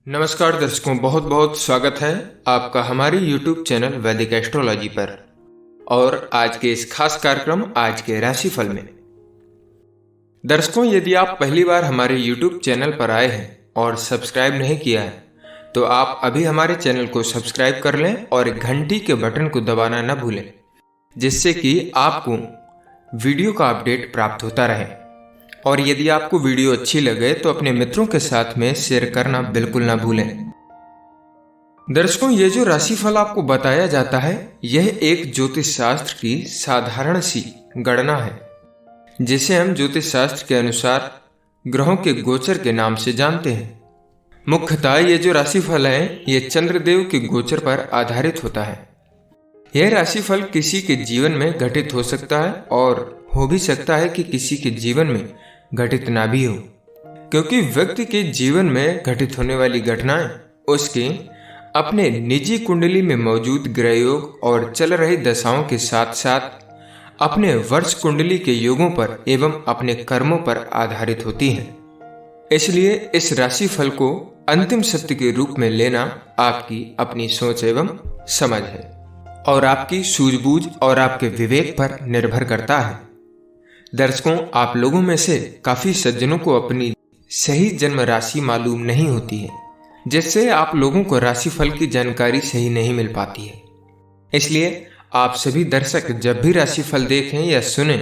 नमस्कार दर्शकों, बहुत बहुत स्वागत है आपका हमारे YouTube चैनल वैदिक एस्ट्रोलॉजी पर। और आज के इस खास कार्यक्रम आज के राशिफल में दर्शकों, यदि आप पहली बार हमारे YouTube चैनल पर आए हैं और सब्सक्राइब नहीं किया है तो आप अभी हमारे चैनल को सब्सक्राइब कर लें और घंटी के बटन को दबाना न भूलें, जिससे कि आपको वीडियो का अपडेट प्राप्त होता रहे। और यदि आपको वीडियो अच्छी लगे तो अपने मित्रों के साथ में शेयर करना बिल्कुल ना भूलें। दर्शकों, ये जो राशिफल आपको बताया जाता है यह एक ज्योतिष शास्त्र की साधारण सी गणना है, जिसे हम ज्योतिष शास्त्र के अनुसार ग्रहों के गोचर के नाम से जानते हैं। मुख्यतः ये जो राशिफल है ये चंद्रदेव के गोचर पर आधारित होता है। यह राशिफल किसी के जीवन में घटित हो सकता है और हो भी सकता है कि किसी के जीवन में घटित ना भी हो, क्योंकि व्यक्ति के जीवन में घटित होने वाली घटनाएं उसके अपने निजी कुंडली में मौजूद ग्रह योग और चल रही दशाओं के साथ साथ अपने वर्ष कुंडली के योगों पर एवं अपने कर्मों पर आधारित होती हैं। इसलिए इस राशिफल को अंतिम सत्य के रूप में लेना आपकी अपनी सोच एवं समझ है और आपकी सूझबूझ और आपके विवेक पर निर्भर करता है। दर्शकों, आप लोगों में से काफी सज्जनों को अपनी सही जन्म राशि मालूम नहीं होती है, जिससे आप लोगों को राशिफल की जानकारी सही नहीं मिल पाती है। इसलिए आप सभी दर्शक जब भी राशिफल देखें या सुने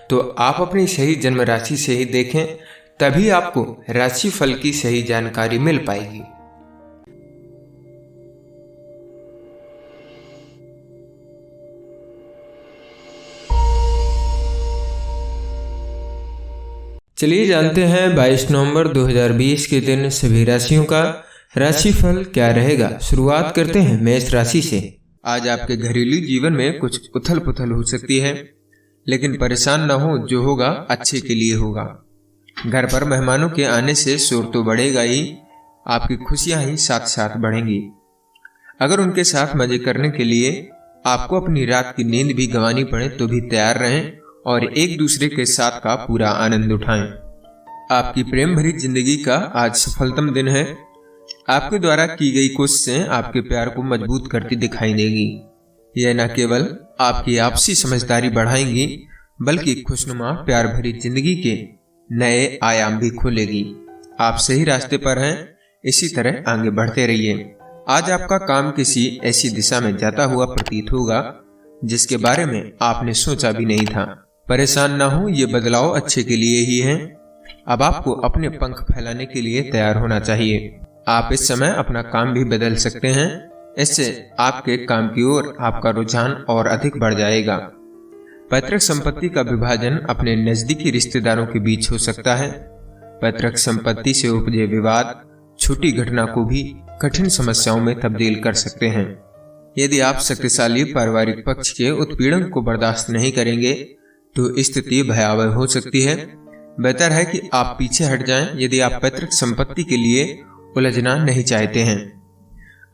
तो आप अपनी सही जन्म राशि से ही देखें, तभी आपको राशिफल की सही जानकारी मिल पाएगी। चलिए जानते हैं 22 नवंबर 2020 के दिन सभी राशियों का राशिफल क्या रहेगा। शुरुआत करते हैं मेष राशि से। आज आपके घरेलू जीवन में कुछ उथल पुथल हो सकती है, लेकिन परेशान न हो, जो होगा अच्छे के लिए होगा। घर पर मेहमानों के आने से शोर तो बढ़ेगा ही, आपकी खुशियां ही साथ साथ बढ़ेंगी। अगर उनके साथ मजे करने के लिए आपको अपनी रात की नींद भी गंवानी पड़े तो भी तैयार रहें और एक दूसरे के साथ का पूरा आनंद उठाएं। आपकी प्रेम भरी जिंदगी का आज सफलतम दिन है। आपके द्वारा की गई कोशिशें आपके प्यार को मजबूत करती दिखाई देगी। यह न केवल आपकी आपसी समझदारी बढ़ाएंगी, बल्कि खुशनुमा प्यार भरी जिंदगी के नए आयाम भी खोलेगी। आप सही रास्ते पर हैं, इसी तरह आगे बढ़ते रहिए। आज आपका काम किसी ऐसी दिशा में जाता हुआ प्रतीत होगा जिसके बारे में आपने सोचा भी नहीं था। परेशान ना हो, ये बदलाव अच्छे के लिए ही है। अब आपको अपने पंख फैलाने के लिए तैयार होना चाहिए। आप इस समय अपना काम भी बदल सकते हैं, इससे आपके काम की ओर आपका रुझान और अधिक बढ़ जाएगा। पैतृक संपत्ति का विभाजन अपने नजदीकी रिश्तेदारों के बीच हो सकता है। पैतृक संपत्ति से उपजे विवाद छोटी घटना को भी कठिन समस्याओं में तब्दील कर सकते हैं। यदि आप शक्तिशाली पारिवारिक पक्ष के उत्पीड़न को बर्दाश्त नहीं करेंगे तो स्थिति भयावह हो सकती है। बेहतर है कि आप पीछे हट जाएं यदि आप पैतृक संपत्ति के लिए उलझना नहीं चाहते हैं।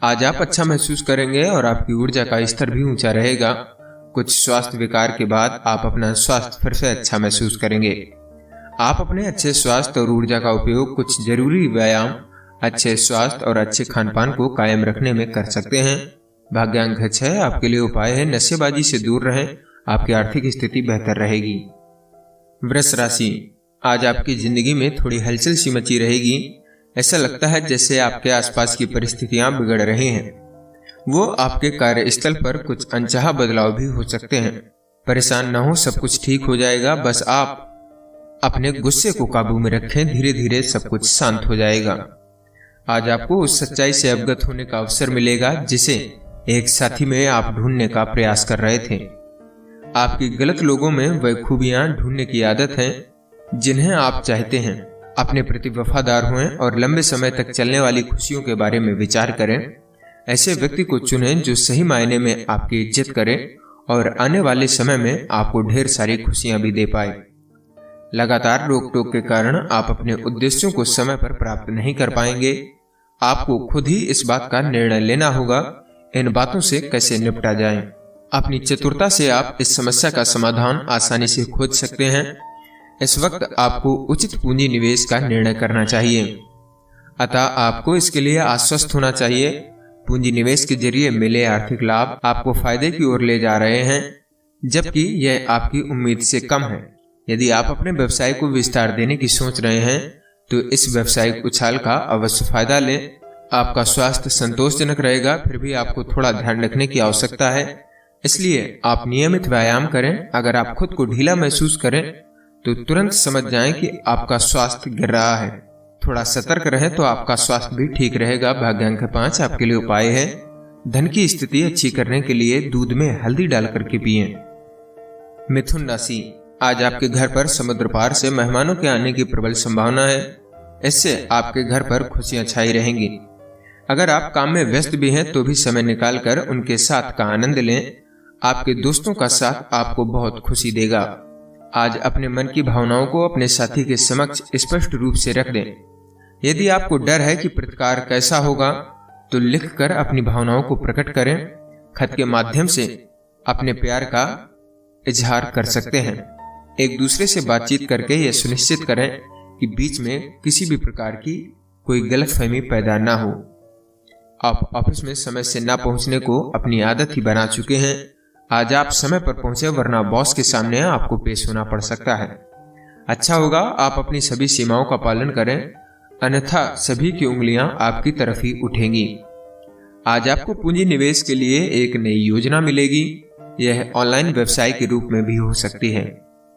आज आप अच्छा महसूस करेंगे और आपकी ऊर्जा का स्तर भी ऊंचा रहेगा। कुछ स्वास्थ्य विकार के बाद आप अपना स्वास्थ्य फिर से अच्छा महसूस करेंगे। आप अपने अच्छे स्वास्थ्य और ऊर्जा का उपयोग कुछ जरूरी व्यायाम, अच्छे स्वास्थ्य और अच्छे खान पान को कायम रखने में कर सकते हैं। भाग्यांक 6 है, आपके लिए उपाय है नशेबाजी से दूर रहें, आपकी आर्थिक स्थिति बेहतर रहेगी। वृष राशि, आज आपकी जिंदगी में थोड़ी हलचल सी मची रहेगी। ऐसा लगता है जैसे आपके आसपास की परिस्थितियां बिगड़ रही हैं। वो आपके कार्यस्थल पर कुछ अनचाहा बदलाव भी हो सकते हैं। परेशान न हो, सब कुछ ठीक हो जाएगा। बस आप अपने गुस्से को काबू में रखें, धीरे धीरे सब कुछ शांत हो जाएगा। आज आपको उस सच्चाई से अवगत होने का अवसर मिलेगा जिसे एक साथी में आप ढूंढने का प्रयास कर रहे थे। आपकी गलत लोगों में वह खूबियां ढूंढने की आदत है जिन्हें आप चाहते हैं। अपने प्रति वफादार हुएं और लंबे समय तक चलने वाली खुशियों के बारे में विचार करें। ऐसे व्यक्ति को चुनें जो सही मायने में आपकी इज्जत करे और आने वाले समय में आपको ढेर सारी खुशियां भी दे पाए। लगातार रोक टोक के कारण आप अपने उद्देश्यों को समय पर प्राप्त नहीं कर पाएंगे। आपको खुद ही इस बात का निर्णय लेना होगा, इन बातों से कैसे निपटा जाए। अपनी चतुरता से आप इस समस्या का समाधान आसानी से खोज सकते हैं। इस वक्त आपको उचित पूंजी निवेश का निर्णय करना चाहिए। अतः आपको इसके लिए आश्वस्त होना चाहिए। पूंजी निवेश के जरिए मिले आर्थिक लाभ आपको फायदे की ओर ले जा रहे हैं, जबकि यह आपकी उम्मीद से कम है। यदि आप अपने व्यवसाय को विस्तार देने की सोच रहे हैं तो इस व्यावसायिक उछाल का अवश्य फायदा लें। आपका स्वास्थ्य संतोषजनक रहेगा, फिर भी आपको थोड़ा ध्यान रखने की आवश्यकता है, इसलिए आप नियमित व्यायाम करें। अगर आप खुद को ढीला महसूस करें तो तुरंत समझ जाएं कि आपका स्वास्थ्य गिर रहा है। थोड़ा सतर्क रहें तो आपका स्वास्थ्य भी ठीक रहेगा। भाग्यांक 5 आपके लिए उपाय है। धन की स्थिति अच्छी करने के लिए दूध में हल्दी डाल करके पिएं। मिथुन राशि, आज आपके घर पर समुद्र पार से मेहमानों के आने की प्रबल संभावना है। इससे आपके घर पर खुशियां छाई रहेंगी। अगर आप काम में व्यस्त भी हैं तो भी समय निकालकर उनके साथ का आनंद लें। आपके दोस्तों का साथ आपको बहुत खुशी देगा। आज अपने मन की भावनाओं को अपने साथी के समक्ष स्पष्ट रूप से रख दें। यदि आपको डर है कि प्रतिकार कैसा होगा तो लिखकर अपनी भावनाओं को प्रकट करें। खत के माध्यम से अपने प्यार का इजहार कर सकते हैं। एक दूसरे से बातचीत करके यह सुनिश्चित करें कि बीच में किसी भी प्रकार की कोई गलतफहमी पैदा ना हो। आप ऑफिस में समय से ना पहुंचने को अपनी आदत ही बना चुके हैं। आज आप समय पर पहुंचे, वरना बॉस के सामने आपको पेश होना पड़ सकता है। अच्छा होगा आप अपनी सभी सीमाओं का पालन करें, अन्यथा सभी की उंगलियां आपकी तरफ ही उठेंगी। आज आपको पूंजी निवेश के लिए एक नई योजना मिलेगी। यह ऑनलाइन व्यवसाय के रूप में भी हो सकती है।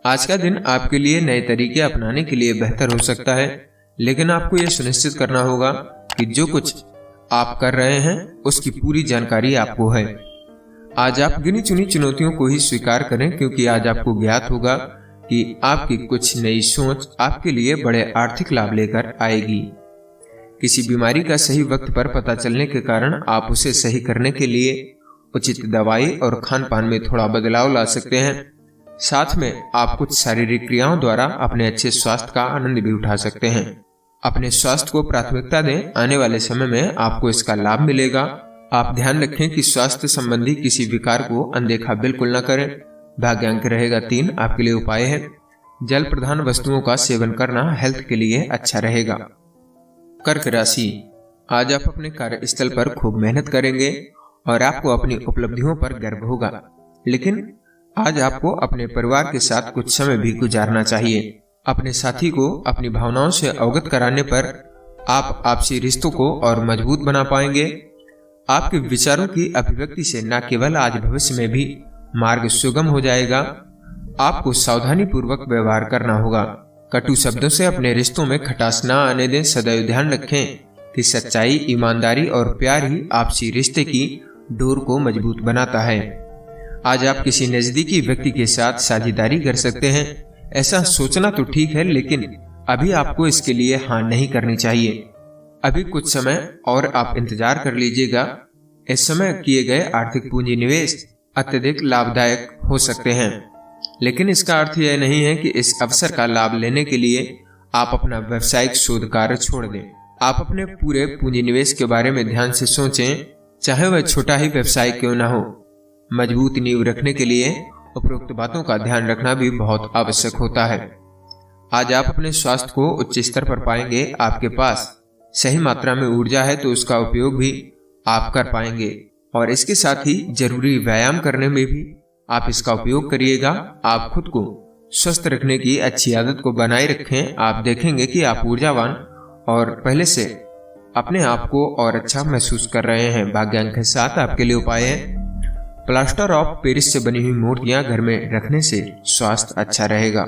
आज का दिन आपके लिए नए तरीके अपनाने के लिए बेहतर हो सकता है, लेकिन आपको यह सुनिश्चित करना होगा कि जो कुछ आप कर रहे हैं उसकी पूरी जानकारी आपको है। आज आप गिनी चुनी चुनौतियों को ही स्वीकार करें, क्योंकि आज आपको ज्ञात होगा कि आपकी कुछ नई सोच आपके लिए बड़े आर्थिक लाभ लेकर आएगी। किसी बीमारी का सही वक्त पर पता चलने के कारण आप उसे सही करने के लिए उचित दवाई और खान पान में थोड़ा बदलाव ला सकते हैं। साथ में आप कुछ शारीरिक क्रियाओं द्वारा अपने अच्छे स्वास्थ्य का आनंद भी उठा सकते हैं। अपने स्वास्थ्य को प्राथमिकता दें, आने वाले समय में आपको इसका लाभ मिलेगा। आप ध्यान रखें कि स्वास्थ्य संबंधी किसी विकार को अनदेखा बिल्कुल न करें। भाग्यांक रहेगा 3, आपके लिए उपाय है जल प्रधान वस्तुओं का सेवन करना हेल्थ के लिए अच्छा रहेगा। कर्क राशि, आज आप अपने कार्यस्थल पर खूब मेहनत करेंगे और आपको अपनी उपलब्धियों पर गर्व होगा, लेकिन आज आपको अपने परिवार के साथ कुछ समय भी गुजारना चाहिए। अपने साथी को अपनी भावनाओं से अवगत कराने पर आप आपसी रिश्तों को और मजबूत बना पाएंगे। आपके विचारों की अभिव्यक्ति से न केवल आज भविष्य में भी मार्ग सुगम हो जाएगा। आपको सावधानी पूर्वक व्यवहार करना होगा। कटु शब्दों से अपने रिश्तों में खटास न आने दें। सदैव ध्यान रखें कि सच्चाई, ईमानदारी और प्यार ही आपसी रिश्ते की डोर को मजबूत बनाता है। आज आप किसी नजदीकी व्यक्ति के साथ साझेदारी कर सकते हैं। ऐसा सोचना तो ठीक है, लेकिन अभी आपको इसके लिए हाँ नहीं करनी चाहिए। अभी कुछ समय और आप इंतजार कर लीजिएगा। इस समय किए गए आर्थिक पूंजी निवेश अत्यधिक लाभदायक हो सकते हैं, लेकिन इसका अर्थ यह नहीं है कि इस अवसर का लाभ लेने के लिए आप अपना व्यावसायिक शोध कार्य छोड़ दें। आप अपने पूरे पूंजी निवेश के बारे में ध्यान से सोचें, चाहे वह छोटा ही व्यवसाय क्यों न हो। मजबूत नींव रखने के लिए उपरोक्त बातों का ध्यान रखना भी बहुत आवश्यक होता है। आज आप अपने स्वास्थ्य को उच्च स्तर पर पाएंगे। आपके पास सही मात्रा में ऊर्जा है तो उसका उपयोग भी आप कर पाएंगे, और इसके साथ ही जरूरी व्यायाम करने में भी आप इसका उपयोग करिएगा। आप खुद को स्वस्थ रखने की अच्छी आदत को बनाए रखें। आप देखेंगे कि आप ऊर्जावान और पहले से अपने आप को और अच्छा महसूस कर रहे हैं। भाग्यांक 7, आपके लिए उपाय है प्लास्टर ऑफ पेरिस से बनी हुई मूर्तियां घर में रखने से स्वास्थ्य अच्छा रहेगा।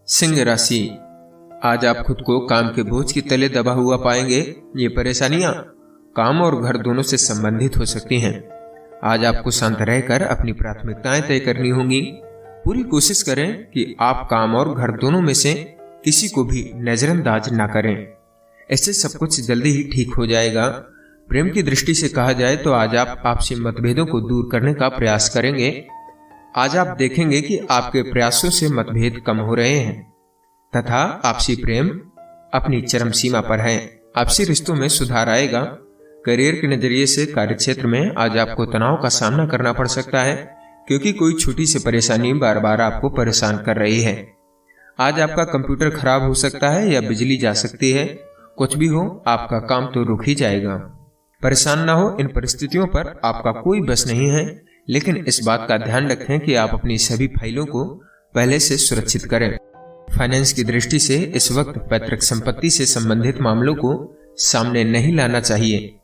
सिंह राशि, आज आप खुद को काम के बोझ के तले दबा हुआ पाएंगे। ये परेशानियां काम और घर दोनों से संबंधित हो सकती हैं। आज आपको शांत रहकर अपनी प्राथमिकताएं तय करनी होंगी। पूरी कोशिश करें कि आप काम और घर दोनों में से किसी को भी नजरअंदाज ना करें। इससे सब कुछ जल्दी ही ठीक हो जाएगा। प्रेम की दृष्टि से कहा जाए तो आज आप आपसी मतभेदों को दूर करने का प्रयास करेंगे। आज आप देखेंगे कि आपके प्रयासों से मतभेद कम हो रहे हैं तथा आपसी प्रेम अपनी चरम सीमा पर है। आपसी रिश्तों में सुधार आएगा। करियर के नजरिए से कार्यक्षेत्र में आज आपको तनाव का सामना करना पड़ सकता है, क्योंकि कोई छोटी सी परेशानी बार बार आपको परेशान कर रही है। आज आपका कंप्यूटर खराब हो सकता है या बिजली जा सकती है। कुछ भी हो, आपका काम तो रुक ही जाएगा। परेशान ना हो, इन परिस्थितियों पर आपका कोई बस नहीं है, लेकिन इस बात का ध्यान रखें कि आप अपनी सभी फाइलों को पहले से सुरक्षित करें। फाइनेंस की दृष्टि से इस वक्त पैतृक संपत्ति से संबंधित मामलों को सामने नहीं लाना चाहिए।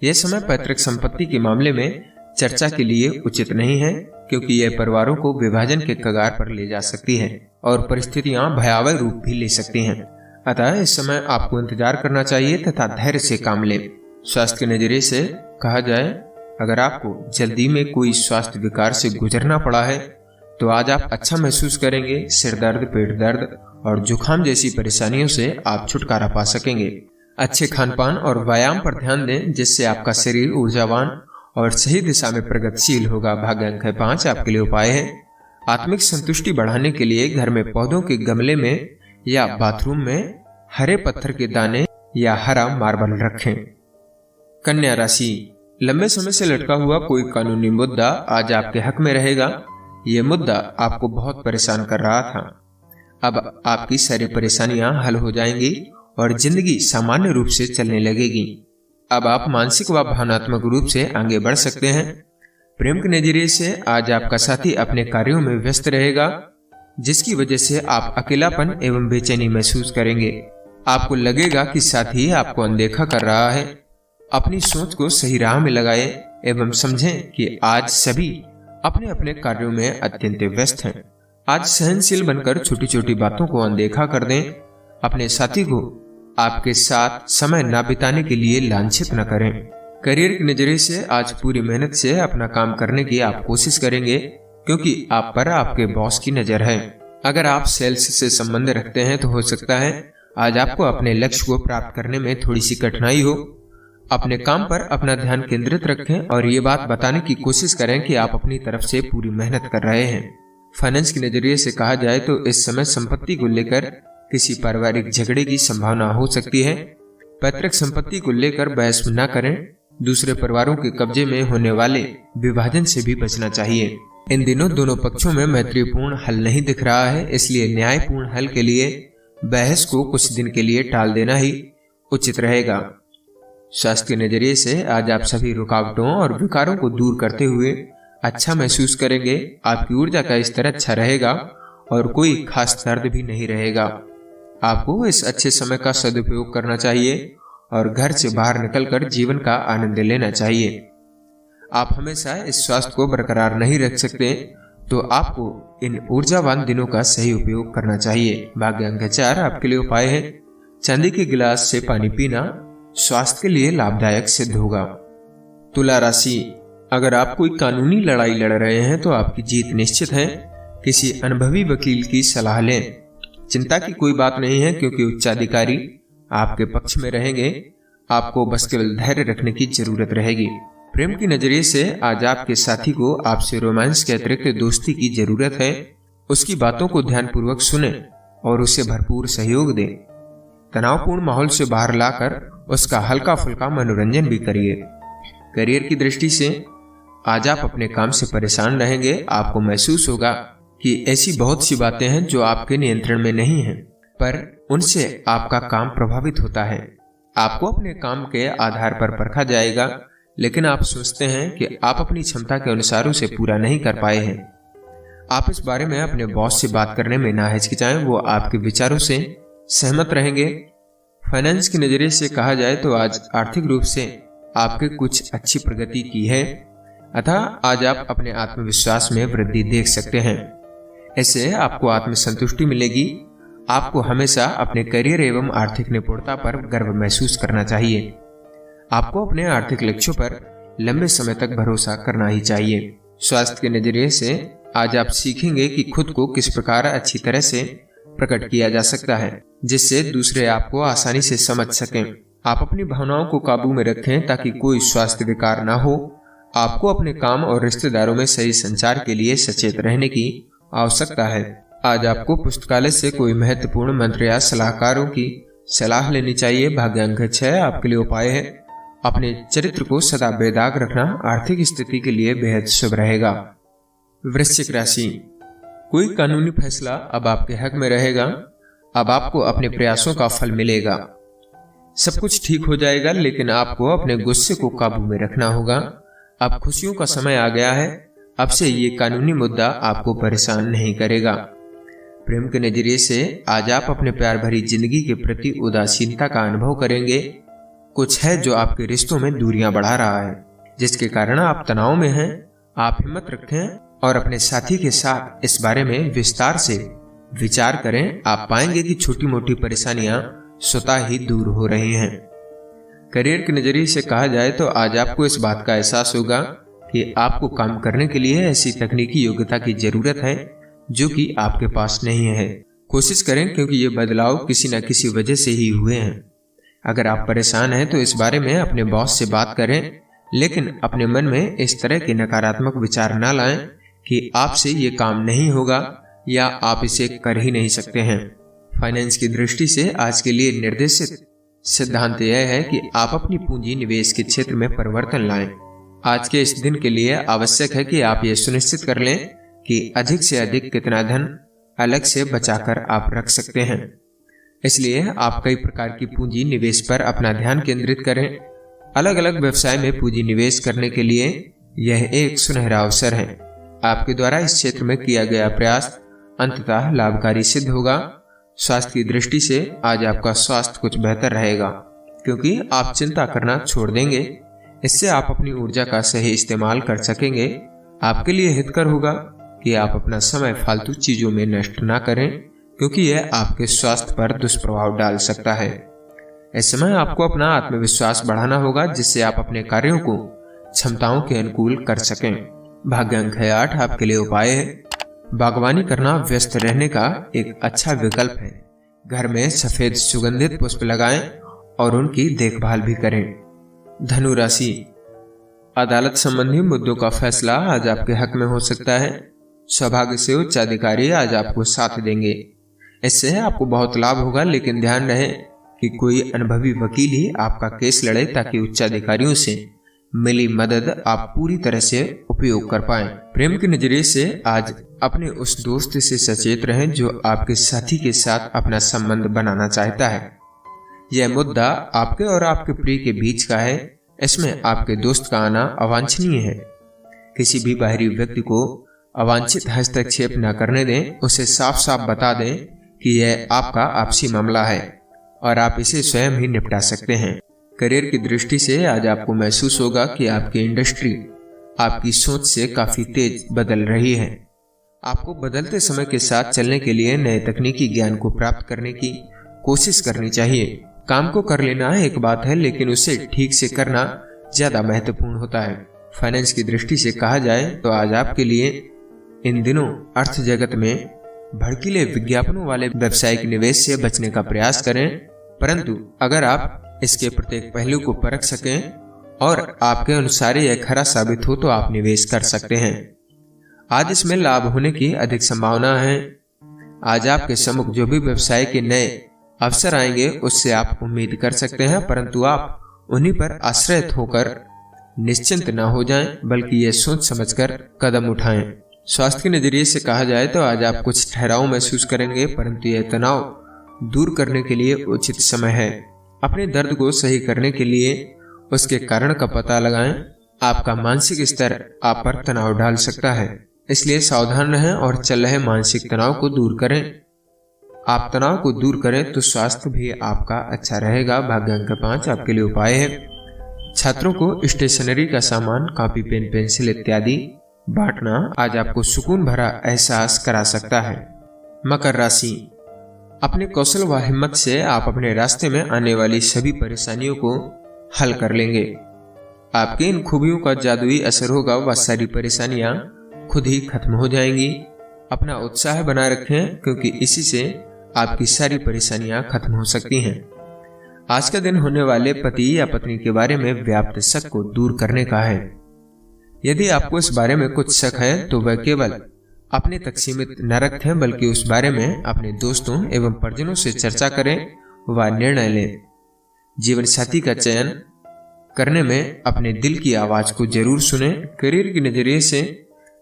यह समय पैतृक संपत्ति के मामले में चर्चा के लिए उचित नहीं है, क्योंकि यह परिवारों को विभाजन के कगार पर ले जा सकती है और परिस्थितियां भयावह रूप भी ले सकती हैं। अतः इस समय आपको इंतजार करना चाहिए तथा धैर्य से काम लें। स्वास्थ्य के नजरिए से कहा जाए, अगर आपको जल्दी में कोई स्वास्थ्य विकार से गुजरना पड़ा है तो आज आप अच्छा महसूस करेंगे। सिर दर्द, पेट दर्द और जुकाम जैसी परेशानियों से आप छुटकारा पा सकेंगे। अच्छे खान पान और व्यायाम पर ध्यान दें, जिससे आपका शरीर ऊर्जावान और सही दिशा में प्रगतिशील होगा। भाग्य अंक है 5। आपके लिए उपाय है, आत्मिक संतुष्टि बढ़ाने के लिए घर में पौधों के गमले में या बाथरूम में हरे पत्थर के दाने या हरा मार्बल रखें। कन्या राशि, लंबे समय से लटका हुआ कोई कानूनी मुद्दा आज आपके हक में रहेगा। यह मुद्दा आपको बहुत परेशान कर रहा था। अब आपकी सारी परेशानियां हल हो जाएंगी और जिंदगी सामान्य रूप से चलने लगेगी। अब आप मानसिक व भावनात्मक रूप से आगे बढ़ सकते हैं। प्रेम के नजरिए से आज आपका साथी अपने कार्यों में व्यस्त रहेगा, जिसकी वजह से आप अकेलापन एवं बेचैनी महसूस करेंगे। आपको लगेगा कि साथी आपको अनदेखा कर रहा है। अपनी सोच को सही राह में लगाएं एवं समझें कि आज सभी अपने अपने कार्यों में अत्यंत व्यस्त हैं। आज सहनशील बनकर छोटी छोटी बातों को अनदेखा कर दें। अपने साथी को आपके साथ समय न बिताने के लिए लांछित न करें। करियर के नजरिए से आज पूरी मेहनत से अपना काम करने की आप कोशिश करेंगे, क्योंकि आप पर आपके बॉस की नजर है। अगर आप सेल्स से संबंध रखते हैं तो हो सकता है आज आपको अपने लक्ष्य को प्राप्त करने में थोड़ी सी कठिनाई हो। अपने काम पर अपना ध्यान केंद्रित रखें और ये बात बताने की कोशिश करें कि आप अपनी तरफ से पूरी मेहनत कर रहे हैं। फाइनेंस के नजरिए से कहा जाए तो इस समय संपत्ति को लेकर किसी पारिवारिक झगड़े की संभावना हो सकती है। पैतृक संपत्ति को लेकर बहस न करें। दूसरे परिवारों के कब्जे में होने वाले विभाजन से भी बचना चाहिए। इन दिनों दोनों पक्षों में मैत्रीपूर्ण हल नहीं दिख रहा है, इसलिए न्यायपूर्ण हल के लिए बहस को कुछ दिन के लिए टाल देना ही उचित रहेगा। स्वास्थ्य के नजरिए से आज आप सभी रुकावटों और विकारों को दूर करते हुए अच्छा महसूस करेंगे। आपकी ऊर्जा का स्तर अच्छा रहेगा और कोई खास दर्द भी नहीं रहेगा। आपको इस अच्छे समय का सदुपयोग करना चाहिए और घर से बाहर निकलकर जीवन का आनंद लेना चाहिए। आप हमेशा इस स्वास्थ्य को बरकरार नहीं रख सकते, तो आपको इन ऊर्जावान दिनों का सही उपयोग करना चाहिए। भाग्य अंक 4। आपके लिए उपाय है, चांदी के गिलास से पानी पीना स्वास्थ्य के लिए लाभदायक सिद्ध होगा। तुला राशि, अगर आप कोई कानूनी लड़ाई लड़ रहे हैं तो आपकी जीत निश्चित है। किसी अनुभवी वकील की सलाह लें। चिंता की कोई बात नहीं है, क्योंकि उच्चाधिकारी आपके पक्ष में रहेंगे। आपको बस केवल धैर्य रखने की जरूरत रहेगी। प्रेम की नजरिए से आज आपके साथी को आपसे रोमांस के अतिरिक्त दोस्ती की जरूरत है। उसकी बातों को ध्यानपूर्वक सुने और उसे भरपूर सहयोग दें। तनावपूर्ण माहौल से बाहर लाकर उसका हल्का फुल्का मनोरंजन भी करिए। करियर की दृष्टि से आज आप अपने काम से परेशान रहेंगे। आपको महसूस होगा कि ऐसी बहुत सी बातें हैं जो आपके नियंत्रण में नहीं हैं, पर उनसे आपका काम प्रभावित होता है। आपको अपने काम के आधार पर परखा जाएगा, लेकिन आप सोचते हैं कि आप अपनी क्षमता के अनुसार उसे पूरा नहीं कर पाए हैं। आप इस बारे में अपने बॉस से बात करने में ना हिचकिचाएं, वो आपके विचारों से सहमत रहेंगे। फाइनेंस के नजरिए से कहा जाए तो आज आर्थिक रूप से आपके कुछ अच्छी प्रगति की है, अतः आज आप अपने आत्मविश्वास में वृद्धि देख सकते हैं। ऐसे आपको आत्मसंतुष्टि मिलेगी। आपको हमेशा अपने करियर एवं आर्थिक निपुणता पर गर्व महसूस करना चाहिए। आपको अपने आर्थिक लक्ष्यों पर लंबे समय तक भरोसा करना ही चाहिए। स्वास्थ्य के नजरिए से आज आप सीखेंगे कि खुद को किस प्रकार अच्छी तरह से प्रकट किया जा सकता है, जिससे दूसरे आपको आसानी से समझ सकें। आप अपनी भावनाओं को काबू में रखें ताकि कोई स्वास्थ्य विकार ना हो। आपको अपने काम और रिश्तेदारों में सही संचार के लिए सचेत रहने की आवश्यकता है। आज आपको पुस्तकालय से कोई महत्वपूर्ण मंत्र या सलाहकारों की सलाह लेनी चाहिए। भाग्य अंक 6। आपके लिए उपाय है, अपने चरित्र को सदा बेदाग रखना आर्थिक स्थिति के लिए बेहद शुभ रहेगा। वृश्चिक राशि, कोई कानूनी फैसला अब आपके हक में रहेगा। अब आपको अपने प्रयासों का फल मिलेगा। सब कुछ ठीक हो जाएगा, लेकिन आपको अपने गुस्से को काबू में रखना होगा। अब खुशियों का समय आ गया है। अब से ये कानूनी मुद्दा आपको परेशान नहीं करेगा। प्रेम के नजरिए से आज आप अपने प्यार भरी जिंदगी के प्रति उदासीनता का अनुभव करेंगे। कुछ है जो आपके रिश्तों में दूरियां बढ़ा रहा है, जिसके कारण आप तनाव में हैं। आप हिम्मत रखें और अपने साथी के साथ इस बारे में विस्तार से विचार करें। आप पाएंगे कि छोटी मोटी परेशानियां स्वतः ही दूर हो रही हैं। करियर के नजरिए से कहा जाए तो आज आपको इस बात का एहसास होगा कि आपको काम करने के लिए ऐसी तकनीकी योग्यता की जरूरत है जो कि आपके पास नहीं है। कोशिश करें, क्योंकि ये बदलाव किसी न किसी वजह से ही हुए हैं। अगर आप परेशान हैं तो इस बारे में अपने बॉस से बात करें, लेकिन अपने मन में इस तरह के नकारात्मक विचार न लाएं कि आपसे ये काम नहीं होगा या आप इसे कर ही नहीं सकते हैं। फाइनेंस की दृष्टि से आज के लिए निर्देशित सिद्धांत यह है कि आप अपनी पूंजी निवेश के क्षेत्र में परिवर्तन लाएं। आज के इस दिन के लिए आवश्यक है कि आप ये सुनिश्चित कर लें कि अधिक से अधिक कितना धन अलग से बचाकर आप रख सकते हैं। इसलिए आप कई प्रकार की पूंजी निवेश पर अपना ध्यान केंद्रित करें। अलग अलग व्यवसाय में पूंजी निवेश करने के लिए यह एक सुनहरा अवसर है। आपके द्वारा इस क्षेत्र में किया गया प्रयास अंततः लाभकारी सिद्ध होगा। स्वास्थ्य की दृष्टि से आज आपका स्वास्थ्य कुछ बेहतर रहेगा, क्योंकि आप चिंता करना छोड़ देंगे। इससे आप अपनी ऊर्जा का सही इस्तेमाल कर सकेंगे। आपके लिए हितकर होगा कि आप अपना समय फालतू चीजों में नष्ट ना करें, क्योंकि यह आपके स्वास्थ्य पर दुष्प्रभाव डाल सकता है। इस समय आपको अपना आत्मविश्वास बढ़ाना होगा, जिससे आप अपने कार्यों को क्षमताओं के अनुकूल कर सकें। भाग्य अंक है 8। आपके लिए उपाय है बागवानी करना व्यस्त रहने का एक अच्छा विकल्प है। घर में सफेद सुगंधित पुष्प लगाएं और उनकी देखभाल भी करें। धनु राशि, अदालत संबंधी मुद्दों का फैसला आज आपके हक में हो सकता है। सौभाग्य से उच्च अधिकारी आज आपको साथ देंगे। इससे आपको बहुत लाभ होगा, लेकिन ध्यान रहे कि कोई अनुभवी वकील ही आपका केस लड़े, ताकि उच्च अधिकारियों से मिली मदद आप पूरी तरह से उपयोग कर पाएं। प्रेम के नजरिए से आज अपने उस दोस्त से सचेत रहें जो आपके साथी के साथ अपना संबंध बनाना चाहता है। यह मुद्दा आपके और आपके प्रिय के बीच का है। इसमें आपके दोस्त का आना अवांछनीय है। किसी भी बाहरी व्यक्ति को अवांछित हस्तक्षेप न करने दें। उसे साफ साफ बता दें कि यह आपका आपसी मामला है और आप इसे स्वयं ही निपटा सकते हैं। करियर की दृष्टि से आज आपको महसूस होगा कि आपकी इंडस्ट्री आपकी सोच से काफी तेज बदल रही है। आपको बदलते समय के साथ चलने के लिए नए तकनीकी ज्ञान को प्राप्त करने की कोशिश करनी चाहिए। काम को कर लेना एक बात है, लेकिन उसे ठीक से करना ज्यादा महत्वपूर्ण होता है। फाइनेंस की दृष्टि से कहा जाए तो आज आपके लिए इन दिनों अर्थ जगत में भड़कीले विज्ञापनों वाले व्यावसायिक निवेश से बचने का प्रयास करें, परंतु अगर आप इसके प्रत्येक पहलू को परख सकें और आपके अनुसार यह खरा साबित हो तो आप निवेश कर सकते हैं। आज इसमें लाभ होने की अधिक संभावना है। आज आपके सम्मुख जो भी व्यवसाय के नए अवसर आएंगे उससे आप उम्मीद कर सकते हैं, परंतु आप उन्हीं पर आश्रित होकर निश्चिंत न हो जाएं, बल्कि ये सोच समझकर कदम उठाएं। स्वास्थ्य के नजरिए से कहा जाए तो आज आप कुछ ठहराव महसूस करेंगे, परंतु यह तनाव दूर करने के लिए उचित समय है। अपने दर्द को सही करने के लिए उसके कारण का पता लगाएं। आपका मानसिक स्तर आप पर तनाव डाल सकता है, इसलिए सावधान रहें और चल रहे मानसिक तनाव को दूर करें। आप तनाव को दूर करें तो स्वास्थ्य भी आपका अच्छा रहेगा। भाग्य अंक 5। आपके लिए उपाय है छात्रों को स्टेशनरी का सामान, कॉपी, पेन, पेंसिल इत्यादि बांटना आज आपको सुकून भरा एहसास करा सकता है। मकर राशि, अपने कौशल व हिम्मत से आप अपने रास्ते में आने वाली सभी परेशानियों को हल कर लेंगे। आपके इन खूबियों का जादुई असर होगा व सारी परेशानियां खुद ही खत्म हो जाएंगी। अपना उत्साह बनाए रखें, क्योंकि इसी से आपकी सारी परेशानियां खत्म हो सकती हैं। आज का दिन होने वाले पति या पत्नी के बारे में व्याप्त शक को दूर करने का है। यदि आपको इस बारे में कुछ शक है तो वह केवल अपने तक सीमित न रखें, बल्कि उस बारे में अपने दोस्तों एवं परिजनों से चर्चा करें व निर्णय लें। जीवन साथी का चयन करने में अपने दिल की आवाज को जरूर सुनें। करियर के नजरिए से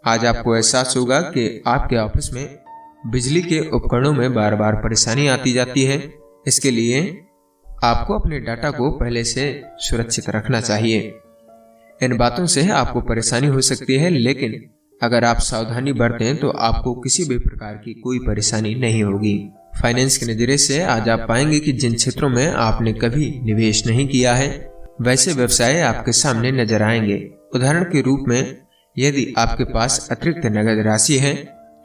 आज आपको एहसास होगा कि आपके ऑफिस में बिजली के उपकरणों में बार बार परेशानी आती जाती है। इसके लिए आपको अपने डाटा को पहले से सुरक्षित रखना चाहिए। इन बातों से आपको परेशानी हो सकती है, लेकिन अगर आप सावधानी बरतें तो आपको किसी भी प्रकार की कोई परेशानी नहीं होगी। फाइनेंस के नजरिए से आज आप पाएंगे कि जिन क्षेत्रों में आपने कभी निवेश नहीं किया है वैसे व्यवसाय आपके सामने नजर आएंगे। उदाहरण के रूप में, यदि आपके पास अतिरिक्त नगद राशि है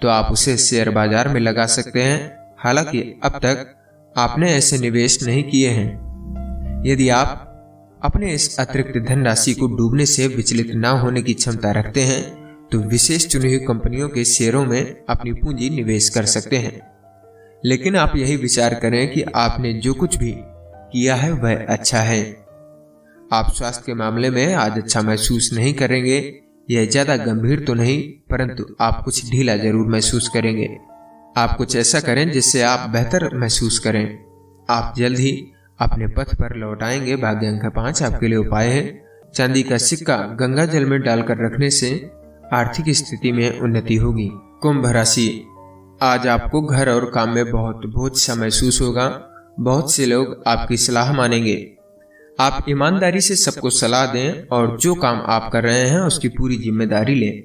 तो आप उसे शेयर बाजार में लगा सकते हैं। हालांकि अब तक आपने ऐसे निवेश नहीं किए हैं। यदि आप अपने इस अतिरिक्त धनराशि को डूबने से विचलित न होने की क्षमता रखते हैं तो विशेष चुनी हुई कंपनियों के शेयरों में अपनी पूंजी निवेश कर सकते हैं। लेकिन आप यही विचार करें कि आपने जो कुछ भी किया है वह अच्छा है। आप स्वास्थ्य के मामले में आज अच्छा महसूस नहीं करेंगे। यह ज्यादा गंभीर तो नहीं, परंतु आप कुछ ढीला जरूर महसूस करेंगे। आप कुछ ऐसा करें जिससे आप बेहतर महसूस करें। आप जल्द ही अपने पथ पर लौट आएंगे। भाग्य अंक 5 आपके लिए उपाय है। चांदी का सिक्का गंगा जल में डालकर रखने से आर्थिक स्थिति में उन्नति होगी। कुंभ राशि, आज आपको घर और काम में बहुत बोझ सा महसूस होगा। बहुत से लोग आपकी सलाह मानेंगे। आप ईमानदारी से सबको सलाह दें और जो काम आप कर रहे हैं उसकी पूरी जिम्मेदारी लें।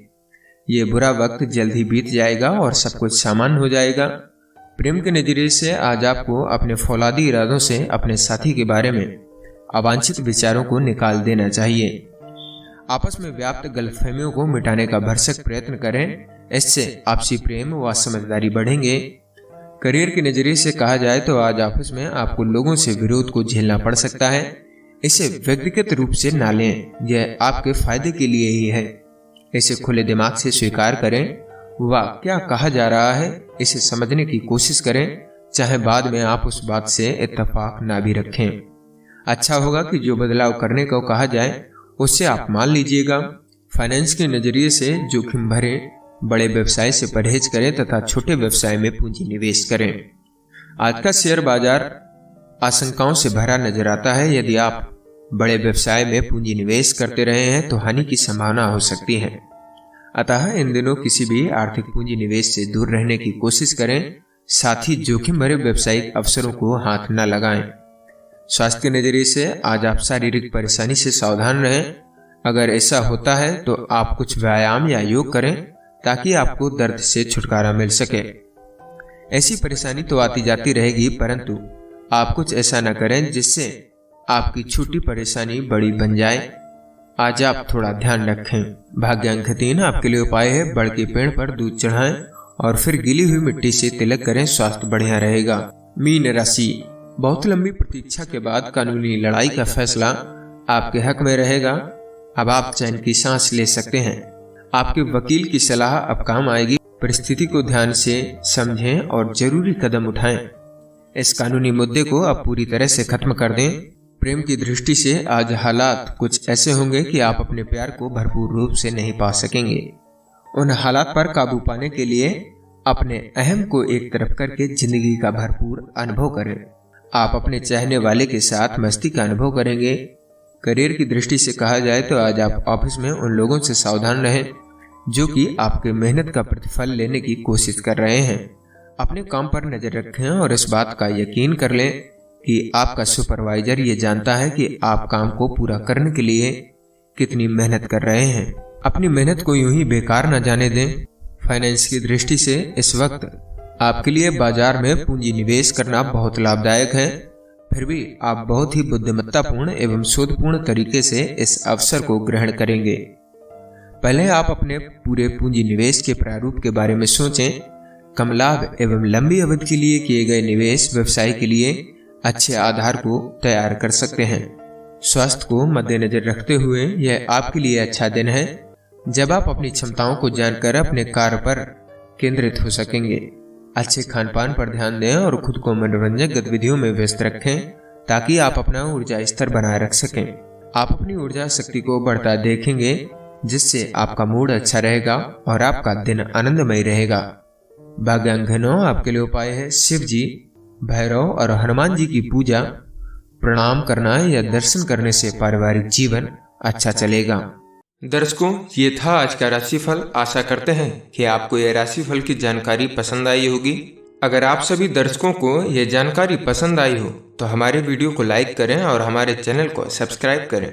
ये बुरा वक्त जल्द ही बीत जाएगा और सब कुछ सामान्य हो जाएगा। प्रेम के नजरिए से आज आपको अपने फौलादी इरादों से अपने साथी के बारे में अवांछित विचारों को निकाल देना चाहिए। आपस में व्याप्त गलतफहमियों को मिटाने का भरसक प्रयत्न करें। इससे आपसी प्रेम व समझदारी बढ़ेंगे। करियर के नजरिए से कहा जाए तो आज आपस में आपको लोगों से विरोध को झेलना पड़ सकता है। इसे व्यक्तिगत रूप से ना लें, यह आपके फायदे के लिए ही है। इसे खुले दिमाग से स्वीकार करें। वह क्या कहा जा रहा है इसे समझने की कोशिश करें, चाहे बाद में आप उस बात से इत्तेफाक ना भी रखें। अच्छा होगा कि जो बदलाव करने को कहा जाए उससे आप मान लीजिएगा। फाइनेंस के नजरिए से जोखिम भरे बड़े व्यवसाय से परहेज करें तथा छोटे व्यवसाय में पूंजी निवेश करें। आज का शेयर बाजार आशंकाओं से भरा नजर आता है। यदि आप बड़े व्यवसाय में पूंजी निवेश करते रहे हैं तो हानि की संभावना हो सकती है। अतः इन दिनों किसी भी आर्थिक पूंजी निवेश से दूर रहने की कोशिश करें। साथ ही जोखिम भरे व्यावसायिक अवसरों को हाथ न लगाएं। स्वास्थ्य के नजरिए से आज आप शारीरिक परेशानी से सावधान रहें। अगर ऐसा होता है तो आप कुछ व्यायाम या योग करें ताकि आपको दर्द से छुटकारा मिल सके। ऐसी परेशानी तो आती जाती रहेगी, परंतु आप कुछ ऐसा न करें जिससे आपकी छोटी परेशानी बड़ी बन जाए। आज आप थोड़ा ध्यान रखें। भाग्य अंक 3 आपके लिए उपाय है। बड़ के पेड़ पर दूध चढ़ाएं और फिर गीली हुई मिट्टी से तिलक करें। स्वास्थ्य बढ़िया रहेगा। मीन राशि, बहुत लंबी प्रतीक्षा के बाद कानूनी लड़ाई का फैसला आपके हक में रहेगा। अब आप चैन की सांस ले सकते हैं। आपके वकील की सलाह अब काम आएगी। परिस्थिति को ध्यान से समझें और जरूरी कदम उठाएं। इस कानूनी मुद्दे को अब पूरी तरह से खत्म कर दें। प्रेम की दृष्टि से आज हालात कुछ ऐसे होंगे कि आप अपने प्यार को भरपूर रूप से नहीं पा सकेंगे। उन हालात पर काबू पाने के लिए अपने अहम को एक तरफ करके जिंदगी का भरपूर अनुभव करें। आप अपने चाहने वाले के साथ मस्ती का अनुभव करेंगे। करियर की दृष्टि से कहा जाए तो आज आप ऑफिस में उन लोगों से सावधान रहें जो कि आपके मेहनत का प्रतिफल लेने की कोशिश कर रहे हैं। अपने काम पर नजर रखें और इस बात का यकीन कर लें कि आपका सुपरवाइजर ये जानता है कि आप काम को पूरा करने के लिए कितनी मेहनत कर रहे हैं। अपनी मेहनत को यूं ही बेकार न जाने दें। फाइनेंस की दृष्टि से इस वक्त आपके लिए बाजार में पूंजी निवेश करना बहुत लाभदायक है। फिर भी आप बहुत ही बुद्धिमत्तापूर्ण एवं शोधपूर्ण तरीके से इस अवसर को ग्रहण करेंगे। पहले आप अपने पूरे पूंजी निवेश के प्रारूप के बारे में सोचें। कम लाभ एवं लंबी अवधि के लिए किए गए निवेश व्यवसाय के लिए अच्छे आधार को तैयार कर सकते हैं। स्वास्थ्य को मद्देनजर रखते हुए यह आपके लिए अच्छा दिन है जब आप अपनी क्षमताओं को जानकर अपने कार्य पर केंद्रित हो सकेंगे। अच्छे खान पान पर ध्यान दें और खुद को मनोरंजक गतिविधियों में व्यस्त रखें ताकि आप अपना ऊर्जा स्तर बनाए रख सकें। आप अपनी ऊर्जा शक्ति को बढ़ता देखेंगे जिससे आपका मूड अच्छा रहेगा और आपका दिन आनंदमय रहेगा। भाग्य अंक 9 आपके लिए उपाय है। शिव जी, भैरव और हनुमान जी की पूजा प्रणाम करना या दर्शन करने से पारिवारिक जीवन अच्छा चलेगा। दर्शकों, ये था आज का राशिफल। आशा करते हैं कि आपको यह राशिफल की जानकारी पसंद आई होगी। अगर आप सभी दर्शकों को यह जानकारी पसंद आई हो तो हमारे वीडियो को लाइक करें और हमारे चैनल को सब्सक्राइब करें,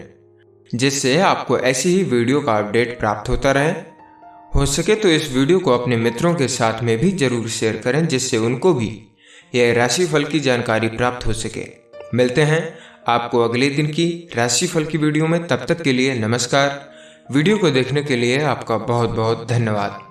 जिससे आपको ऐसी ही वीडियो का अपडेट प्राप्त होता रहे। हो सके तो इस वीडियो को अपने मित्रों के साथ में भी जरूर शेयर करें, जिससे उनको भी यह राशिफल की जानकारी प्राप्त हो सके। मिलते हैं आपको अगले दिन की राशिफल की वीडियो में। तब तक के लिए नमस्कार। वीडियो को देखने के लिए आपका बहुत बहुत धन्यवाद।